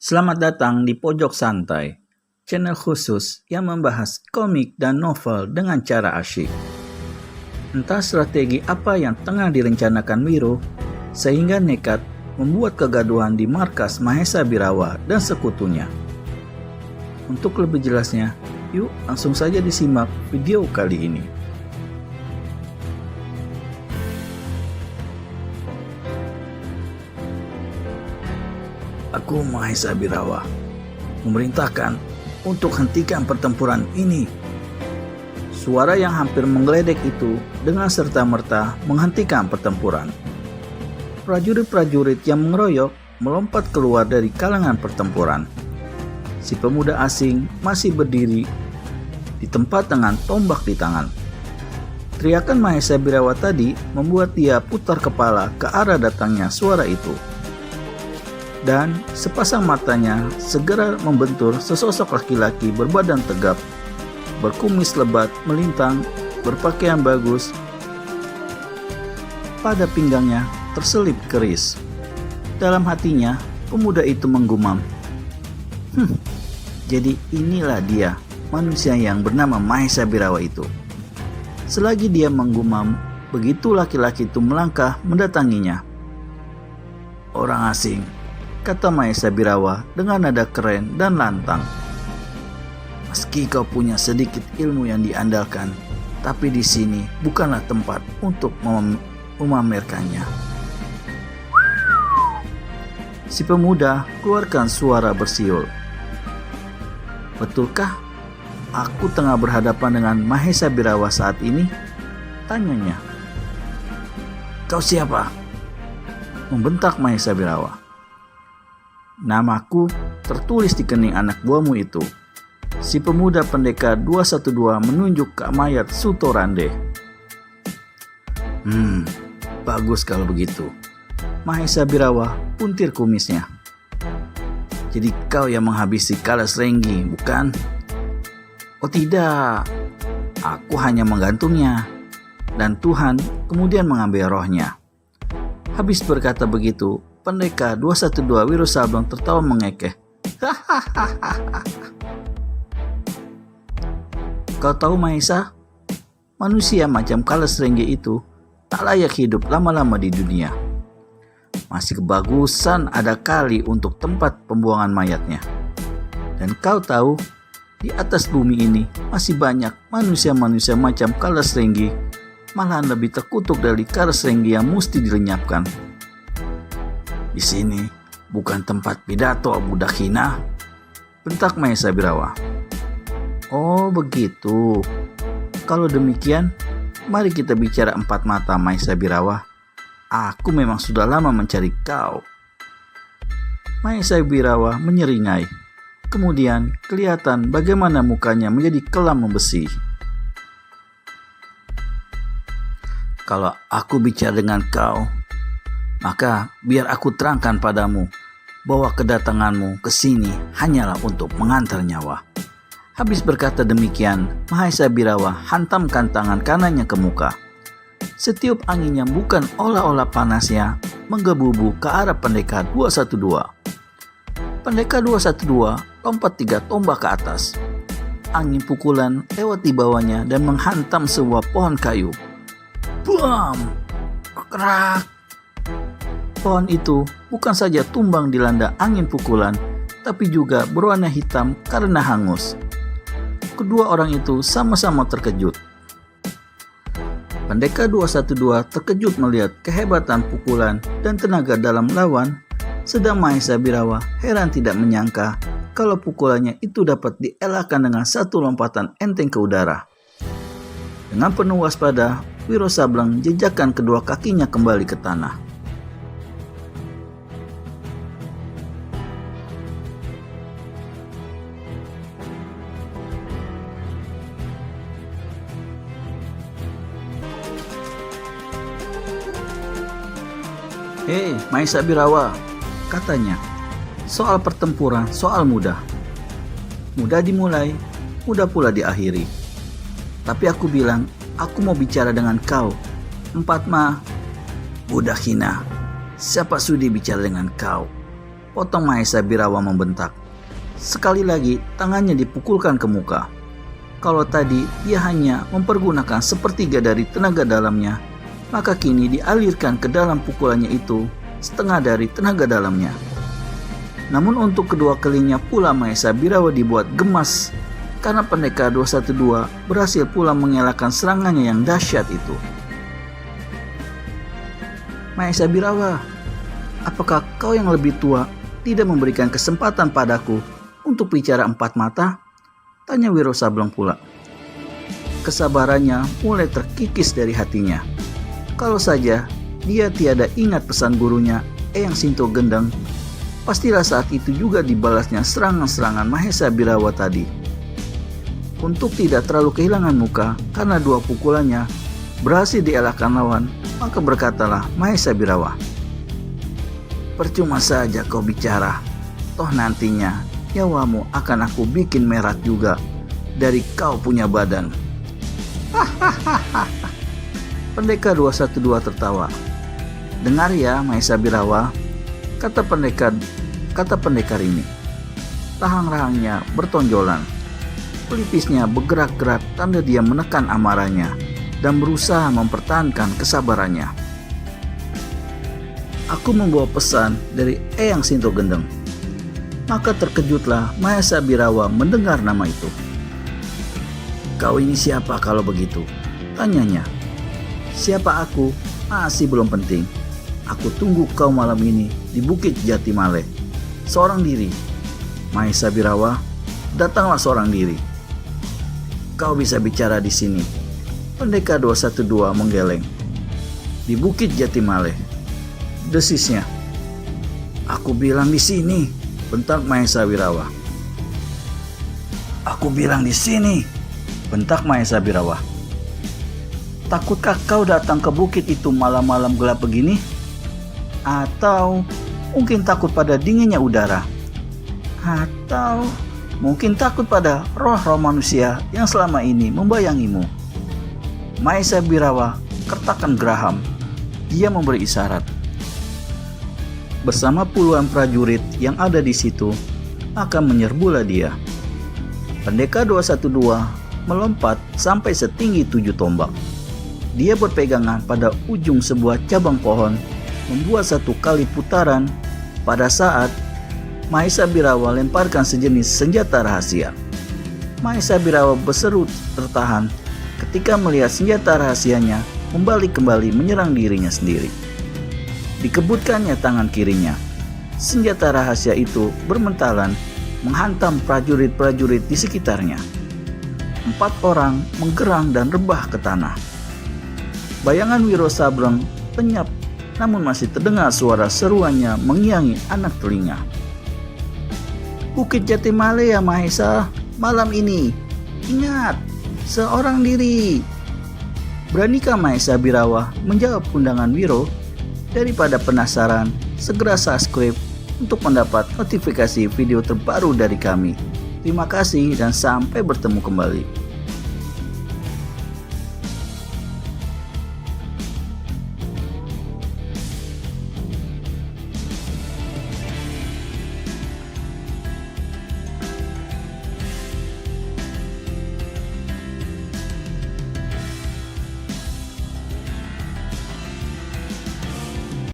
Selamat datang di Pojok Santai, channel khusus yang membahas komik dan novel dengan cara asyik. Entah strategi apa yang tengah direncanakan Wiro, sehingga nekat membuat kegaduhan di markas Mahesa Birawa dan sekutunya. Untuk lebih jelasnya, yuk langsung saja disimak video kali ini. Aku Mahesa Birawa memerintahkan untuk hentikan pertempuran ini. Suara yang hampir menggeledek itu dengan serta-merta menghentikan pertempuran. Prajurit-prajurit yang mengeroyok melompat keluar dari kalangan pertempuran. Si pemuda asing masih berdiri di tempat dengan tombak di tangan. Teriakan Mahesa Birawa tadi membuat dia putar kepala ke arah datangnya suara itu. Dan sepasang matanya segera membentur sesosok laki-laki berbadan tegap, berkumis lebat melintang, berpakaian bagus. Pada pinggangnya terselip keris. Dalam hatinya, pemuda itu menggumam, jadi inilah dia, manusia yang bernama Mahesa Birawa itu. Selagi dia menggumam, begitu laki-laki itu melangkah mendatanginya. Orang asing, kata Mahesa Birawa dengan nada keren dan lantang. Meski kau punya sedikit ilmu yang diandalkan, tapi di sini bukanlah tempat untuk memamerkannya. Si pemuda keluarkan suara bersiul. Betulkah aku tengah berhadapan dengan Mahesa Birawa saat ini? Tanyanya. Kau siapa? Membentak Mahesa Birawa. Namaku tertulis di kening anak buahmu itu. Si pemuda pendekar 212 menunjuk ke mayat Sutorande. Bagus kalau begitu. Mahesa Birawa puntir kumisnya. Jadi kau yang menghabisi Kalas Renggi, bukan? Oh tidak, aku hanya menggantungnya. Dan Tuhan kemudian mengambil rohnya. Habis berkata begitu, pendekar 212 Wiro Sableng tertawa mengekeh. Kau tahu Mahesa, manusia macam Kalas Renggi itu tak layak hidup lama-lama di dunia. Masih kebagusan ada kali untuk tempat pembuangan mayatnya. Dan kau tahu, di atas bumi ini masih banyak manusia-manusia macam Kalas Renggi, malahan lebih terkutuk dari Kalas Renggi yang mesti dilenyapkan. Di sini bukan tempat pidato budak hina, bentak Mahesa Birawa. Oh begitu. Kalau demikian, mari kita bicara empat mata Mahesa Birawa. Aku memang sudah lama mencari kau. Mahesa Birawa menyeringai. Kemudian kelihatan bagaimana mukanya menjadi kelam membesi. Kalau aku bicara dengan kau, maka biar aku terangkan padamu bahwa kedatanganmu ke sini hanyalah untuk mengantar nyawa. Habis berkata demikian, Mahesa Birawa hantamkan tangan kanannya ke muka. Setiup angin yang bukan olah-olah panasnya menggebu-gebu ke arah pendekar 212. Pendekar 212 lompat 3 tombak ke atas. Angin pukulan lewat di bawahnya dan menghantam sebuah pohon kayu. Bam! Kerak! Pohon itu bukan saja tumbang dilanda angin pukulan, tapi juga berwarna hitam karena hangus. Kedua orang itu sama-sama terkejut. Pendekar 212 terkejut melihat kehebatan pukulan dan tenaga dalam lawan, sedang Mahesa Birawa heran tidak menyangka kalau pukulannya itu dapat dielakkan dengan satu lompatan enteng ke udara. Dengan penuh waspada, Wiro Sableng jejakkan kedua kakinya kembali ke tanah. Hei, Mahesa Birawa, katanya. Soal pertempuran, soal mudah. Mudah dimulai, mudah pula diakhiri. Tapi aku bilang, aku mau bicara dengan kau. Empat budak hina. Siapa sudi bicara dengan kau? Potong Mahesa Birawa membentak. Sekali lagi tangannya dipukulkan ke muka. Kalau tadi dia hanya mempergunakan sepertiga dari tenaga dalamnya, maka kini dialirkan ke dalam pukulannya itu setengah dari tenaga dalamnya. Namun untuk kedua kalinya pula Mahesa Birawa dibuat gemas karena Pendekar 212 berhasil pula mengelakkan serangannya yang dahsyat itu. Mahesa Birawa, apakah kau yang lebih tua tidak memberikan kesempatan padaku untuk bicara empat mata? Tanya Wiro Sableng pula. Kesabarannya mulai terkikis dari hatinya. Kalau saja dia tiada ingat pesan gurunya Eyang Sinto Gendeng, pastilah saat itu juga dibalasnya serangan-serangan Mahesa Birawa tadi. Untuk tidak terlalu kehilangan muka karena dua pukulannya berhasil dielakkan lawan, maka berkatalah Mahesa Birawa, "Percuma saja kau bicara, toh nantinya nyawamu akan aku bikin merah juga dari kau punya badan." Hahaha. Pendekar 212 tertawa. "Dengar ya Mahesa Birawa," kata pendekar ini. Rahang-rahangnya bertonjolan. Pelipisnya bergerak-gerak tanda dia menekan amarahnya dan berusaha mempertahankan kesabarannya. "Aku membawa pesan dari Eyang Sinto Gendeng." Maka terkejutlah Mahesa Birawa mendengar nama itu. "Kau ini siapa kalau begitu?" tanyanya. "Siapa aku masih belum penting. Aku tunggu kau malam ini di Bukit Jatimale. Seorang diri." "Mahesa Birawa, datanglah seorang diri. Kau bisa bicara di sini." Pendekar 212 menggeleng. "Di Bukit Jatimale," desisnya. "Aku bilang di sini," bentak Mahesa Birawa. "Aku bilang di sini," bentak Mahesa Birawa. "Takutkah kau datang ke bukit itu malam-malam gelap begini? Atau mungkin takut pada dinginnya udara? Atau mungkin takut pada roh-roh manusia yang selama ini membayangimu?" Mahesa Birawa kertakkan geraham. Dia memberi isyarat. Bersama puluhan prajurit yang ada di situ, maka menyerbulah dia. Pendekar 212 melompat sampai setinggi 7 tombak. Dia berpegangan pada ujung sebuah cabang pohon, membuat satu kali putaran pada saat Mahesa Birawa lemparkan sejenis senjata rahasia. Mahesa Birawa berseru tertahan ketika melihat senjata rahasianya kembali menyerang dirinya sendiri. Dikebutkannya tangan kirinya. Senjata rahasia itu bermentalan menghantam prajurit-prajurit di sekitarnya. 4 orang menggerang dan rebah ke tanah. Bayangan Wiro Sableng lenyap, namun masih terdengar suara seruannya mengiangi anak telinga. "Bukit Jatimale ya Mahesa, malam ini. Ingat, seorang diri." Beranikah Mahesa Birawa menjawab undangan Wiro? Daripada penasaran, segera subscribe untuk mendapat notifikasi video terbaru dari kami. Terima kasih dan sampai bertemu kembali.